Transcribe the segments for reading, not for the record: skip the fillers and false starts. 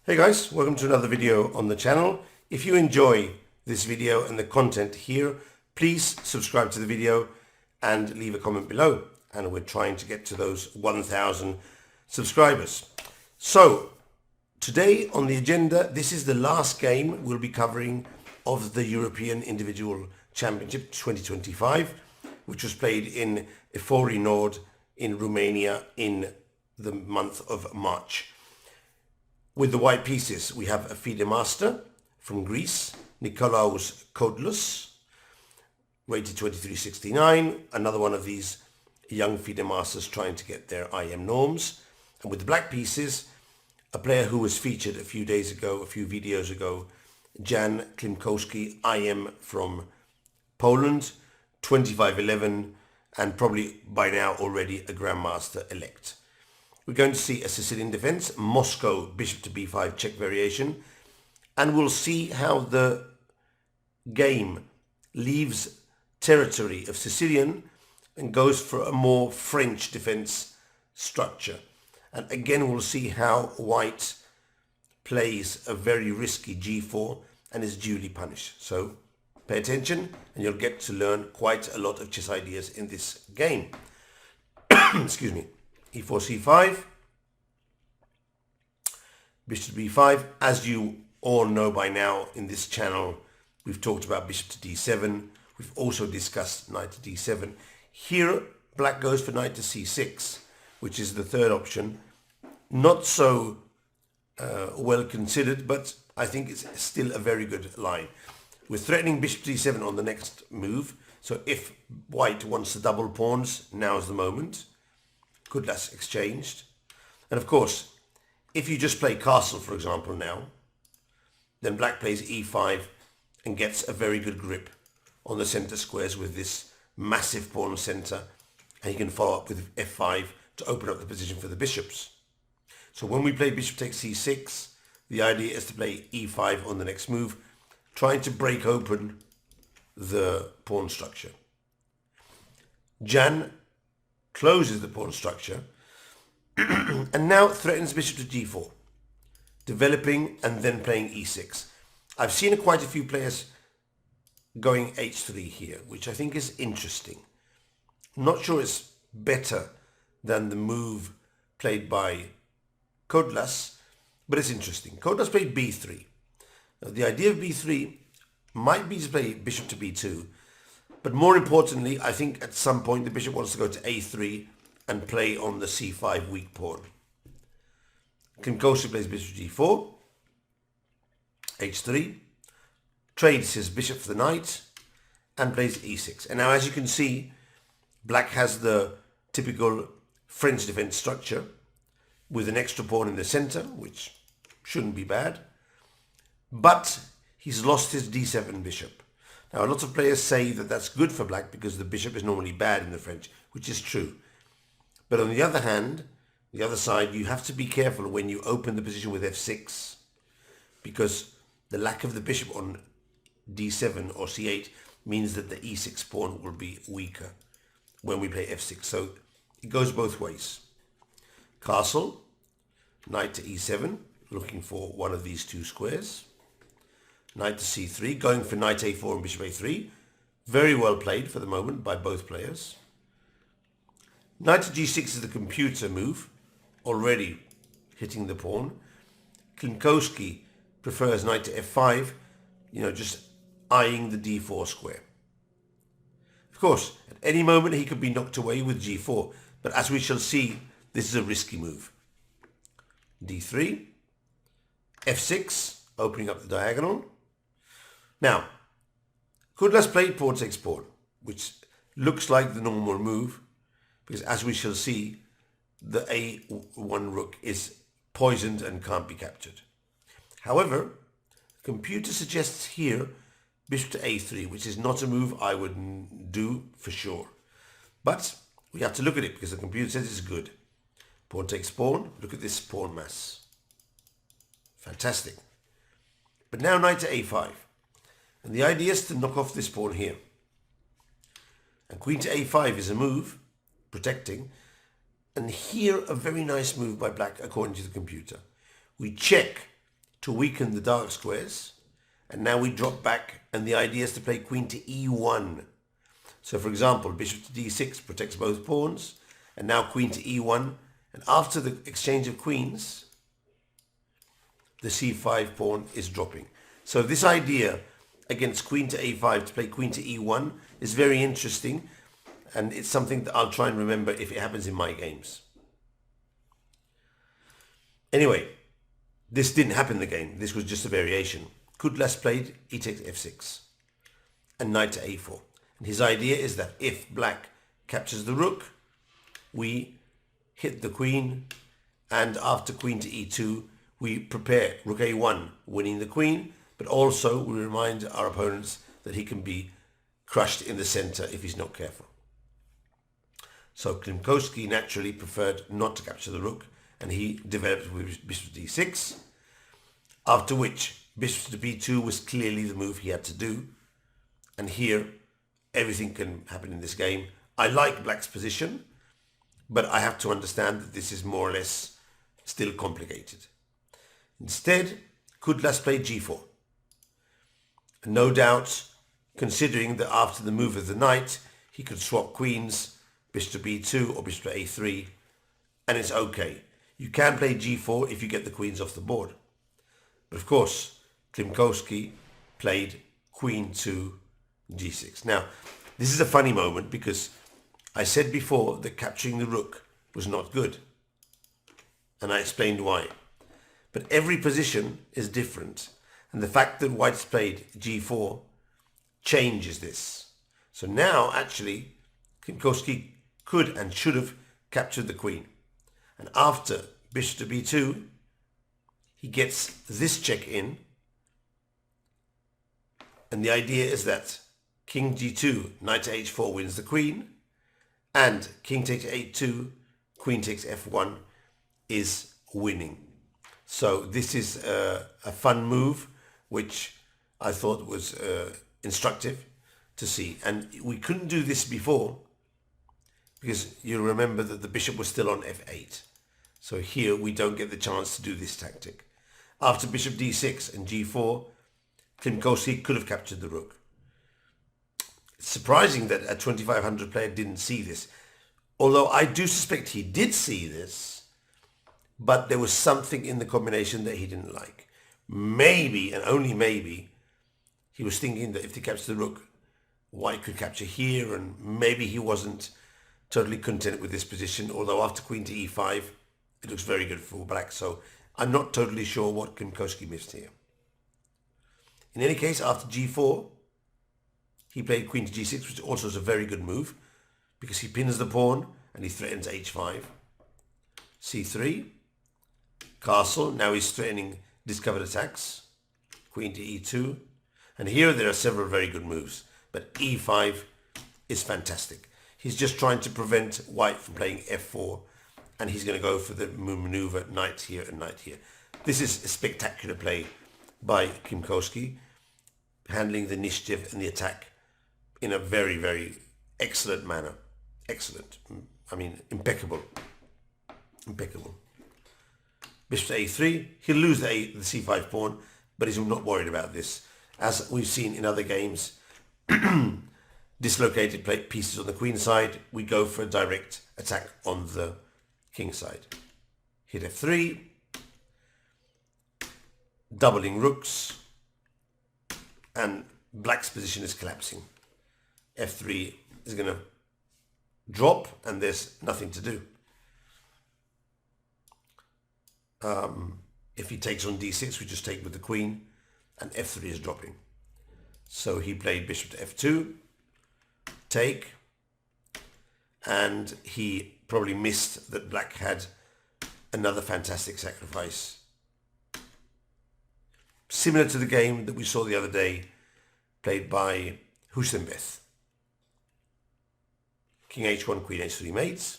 Hey guys, welcome to another video on the channel. If you enjoy this video and the content here, please subscribe to the video and leave a comment below. And we're trying to get to those 1,000 subscribers. So today on the agenda, this is the last game we'll be covering of the European Individual Championship 2025, which was played in Efori Nord in Romania in the month of March. With the white pieces, we have a FIDE master from Greece, Nikolaos Koutlas, rated 2369, another one of these young FIDE masters trying to get their IM norms. And with the black pieces, a player who was featured a few days ago, a few videos ago, Jan Klimkowski, IM from Poland, 2511, and probably by now already a grandmaster elect. We're going to see a Sicilian defense, Moscow, bishop to b5 check variation, and we'll see how the game leaves territory of Sicilian and goes for a more French defense structure. And again, we'll see how white plays a very risky g4 and is duly punished. So pay attention and you'll get to learn quite a lot of chess ideas in this game. Excuse me. e4, c5, bishop to b5. As you all know by now in this channel, we've talked about bishop to d7. We've also discussed knight to d7. Here, black goes for knight to c6, which is the third option. Not so well considered, but I think it's still a very good line. We're threatening bishop to d7 on the next move. So if white wants to double pawns, now's the moment. Koutlas exchanged. And of course, if you just play castle, for example, now, then black plays e5 and gets a very good grip on the center squares with this massive pawn center. And he can follow up with f5 to open up the position for the bishops. So when we play bishop takes c6, the idea is to play e5 on the next move, trying to break open the pawn structure. Jan closes the pawn structure and now threatens bishop to g4, developing and then playing e6. I've seen quite a few players going h3 here, which I think is interesting. I'm not sure it's better than the move played by Koutlas, but it's interesting. Koutlas played b3. Now, the idea of b3 might be to play bishop to b2, but more importantly, I think at some point the bishop wants to go to a3 and play on the c5 weak pawn. Klimkowski plays bishop g4, h3, trades his bishop for the knight, and plays e6. And now, as you can see, black has the typical French defense structure with an extra pawn in the center, which shouldn't be bad. But he's lost his d7 bishop. Now, lots of players say that that's good for black because the bishop is normally bad in the French, which is true. But on the other hand, the other side, you have to be careful when you open the position with f6 because the lack of the bishop on d7 or c8 means that the e6 pawn will be weaker when we play f6. So it goes both ways. Castle, knight to e7, looking for one of these two squares. Knight to c3, going for knight a4 and bishop a3. Very well played for the moment by both players. Knight to g6 is the computer move, already hitting the pawn. Klimkowski prefers knight to f5, just eyeing the d4 square. Of course, at any moment he could be knocked away with g4, but as we shall see, this is a risky move. d3, f6, opening up the diagonal. Now, Koutlas played pawn takes pawn, which looks like the normal move, because as we shall see, the a1 rook is poisoned and can't be captured. However, the computer suggests here bishop to a3, which is not a move I would do for sure. But we have to look at it because the computer says it's good. Pawn takes pawn. Look at this pawn mass. Fantastic. But now knight to a5. And the idea is to knock off this pawn here. And queen to a5 is a move, protecting. And here a very nice move by black according to the computer. We check to weaken the dark squares. And now we drop back, and the idea is to play queen to e1. So for example, bishop to d6 protects both pawns, and now queen to e1. And after the exchange of queens, the c5 pawn is dropping. So this idea against queen to a5 to play queen to e1 is very interesting, and it's something that I'll try and remember if it happens in my games. Anyway, this didn't happen in the game. This was just a variation. Koutlas played e takes f6 and knight to a4. And his idea is that if black captures the rook, we hit the queen, and after queen to e2, we prepare rook a1, winning the queen, but also we remind our opponents that he can be crushed in the center if he's not careful. So Klimkowski naturally preferred not to capture the rook, and he developed with bishop to d6, after which bishop to b2 was clearly the move he had to do. And here, everything can happen in this game. I like black's position, but I have to understand that this is more or less still complicated. Instead, Koutlas played g4. And no doubt, considering that after the move of the knight, he could swap queens, bishop to b2 or bishop to a3, and it's okay. You can play g4 if you get the queens off the board. But of course, Klimkowski played queen to g6. Now, this is a funny moment because I said before that capturing the rook was not good, and I explained why. But every position is different, and the fact that white's played g4 changes this. So now, actually, Klimkowski could and should have captured the queen. And after bishop to b2, he gets this check in, and the idea is that king g2, knight to h4 wins the queen, and king takes a2, queen takes f1 is winning. So this is a fun move, which I thought was instructive to see. And we couldn't do this before because you remember that the bishop was still on f8. So here we don't get the chance to do this tactic. After bishop d6 and g4, Klimkowski could have captured the rook. It's surprising that a 2500 player didn't see this. Although I do suspect he did see this, but there was something in the combination that he didn't like. Maybe, and only maybe, he was thinking that if he captured the rook, white could capture here, and maybe he wasn't totally content with this position, although after queen to e5, it looks very good for black. So I'm not totally sure what Klimkowski missed here. In any case, after g4, he played queen to g6, which also is a very good move, because he pins the pawn and he threatens h5. c3, castle, now he's threatening discovered attacks. Queen to e2. And here there are several very good moves, but e5 is fantastic. He's just trying to prevent white from playing f4, and he's going to go for the maneuver knight here and knight here. This is a spectacular play by Klimkowski, handling the initiative and the attack in a very, very excellent manner. Excellent. I mean, impeccable. Impeccable. Bishop to a3. He'll lose the c5 pawn, but he's not worried about this. As we've seen in other games, dislocated pieces on the queen side, we go for a direct attack on the king side. Hit f3. Doubling rooks. And black's position is collapsing. f3 is going to drop, and there's nothing to do. If he takes on d6, we just take with the queen, and f3 is dropping. So he played bishop to f2, take, and he probably missed that black had another fantastic sacrifice. Similar to the game that we saw the other day, played by Husenbeth. King h1, queen h3 mates.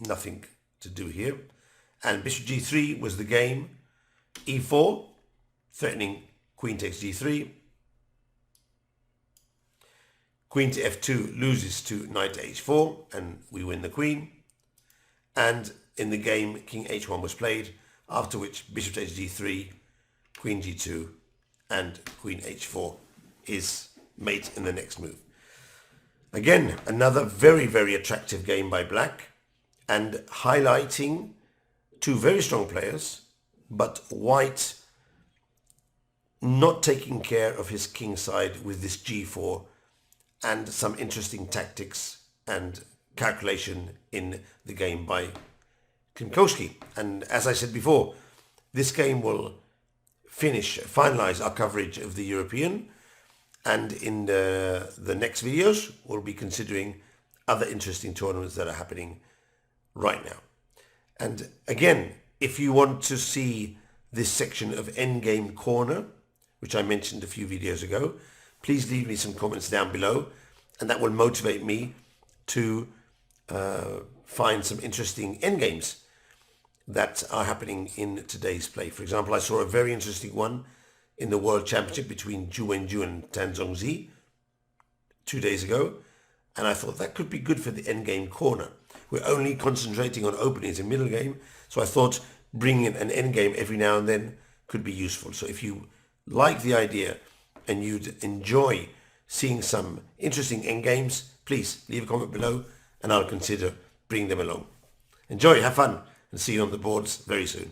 Nothing to do here. And bishop g3 was the game. e4, threatening queen takes g3. Queen to f2 loses to knight to h4, and we win the queen. And in the game, king h1 was played, after which bishop takes d3, queen g2, and queen h4 is mate in the next move. Again, another very, very attractive game by black, and highlighting two very strong players, but white not taking care of his king side with this g4, and some interesting tactics and calculation in the game by Klimkowski. And as I said before, this game will finalize our coverage of the European, and in the next videos we'll be considering other interesting tournaments that are happening right now. And again, if you want to see this section of Endgame Corner, which I mentioned a few videos ago, please leave me some comments down below, and that will motivate me to find some interesting endgames that are happening in today's play. For example, I saw a very interesting one in the World Championship between Zhu Wenju and Tan Zhongzi 2 days ago, and I thought that could be good for the endgame corner. We're only concentrating on openings and middle game, so I thought bringing in an endgame every now and then could be useful. So if you like the idea and you'd enjoy seeing some interesting endgames, please leave a comment below and I'll consider bringing them along. Enjoy, have fun, and see you on the boards very soon.